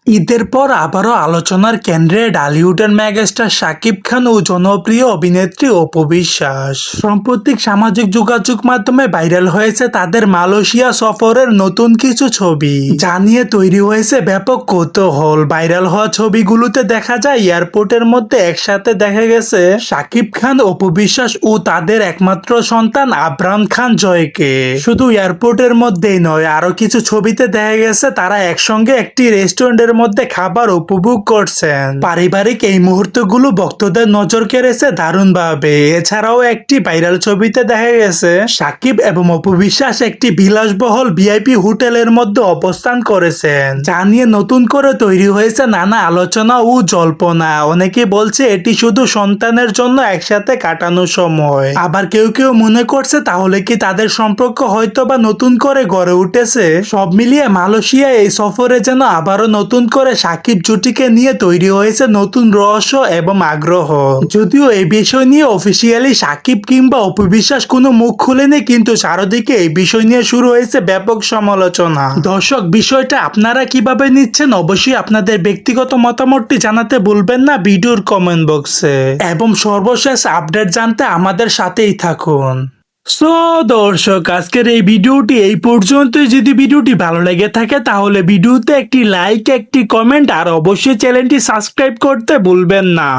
ঈদের পর আবারও আলোচনার কেন্দ্রে ঢালিউডের মেগাস্টার শাকিব খান ও জনপ্রিয় অভিনেত্রী অপু বিশ্বাস। সাম্প্রতিক সামাজিক যোগাযোগ মাধ্যমে ভাইরাল হয়েছে তাদের মালয়েশিয়া সফরের নতুন কিছু ছবি, যা নিয়ে তৈরি হয়েছে ব্যাপক কৌতূহল। ভাইরাল হওয়া ছবিগুলোতে দেখা যায় এয়ারপোর্টের মধ্যে একসাথে দেখা গেছে শাকিব খান, অপু বিশ্বাস ও তাদের একমাত্র সন্তান আবরাম খান জয়কে। শুধু এয়ারপোর্টের মধ্যেই নয়, আরো কিছু ছবিতে দেখা গেছে তারা একসঙ্গে একটি রেস্টুরেন্টের মধ্যে খাবার উপভোগ করছেন। পারিবারিক এই মুহূর্তগুলো ভক্তদের নজর কেড়েছে দারুণভাবে। এছাড়াও একটি ভাইরাল ছবিতে দেখা গেছে সাকিব এবং অপু বিশ্বাস একটি বিলাসবহুল ভিআইপি হোটেলের মধ্যে অবস্থান করেছেন, যা নিয়ে নতুন করে তৈরি হয়েছে নানা আলোচনা ও জল্পনা। অনেকে বলছে এটি শুধু সন্তানের জন্য একসাথে কাটানোর সময়, আবার কেউ কেউ মনে করছে তাহলে কি তাদের সম্পর্ক হয়তো বা নতুন করে গড়ে উঠেছে। সব মিলিয়ে মালয়েশিয়া এই সফরে যেন আবারও নতুন করে সাকিব জুটিকে নিয়ে তৈরি হয়েছে নতুন রহস্য এবং আগ্রহ। যদিও এই বিষয় নিয়ে অফিসিয়ালি সাকিব কিংবা অপু বিশ্বাস কোনো মুখ খুলেনি, কিন্তু চারদিকে এই বিষয় নিয়ে শুরু হয়েছে ব্যাপক সমালোচনা। দর্শক, বিষয়টা আপনারা কিভাবে নিচ্ছেন অবশ্যই আপনাদের ব্যক্তিগত মতামতটি জানাতে ভুলবেন না ভিডিওর কমেন্ট বক্সে, এবং সর্বশেষ আপডেট জানতে আমাদের সাথেই থাকুন। সো দর্শক, আজকের এই ভিডিওটি এই পর্যন্তই। যদি ভিডিওটি ভালো লেগে থাকে তাহলে ভিডিওতে একটি লাইক, একটি কমেন্ট আর অবশ্যই চ্যানেলটি সাবস্ক্রাইব করতে ভুলবেন না।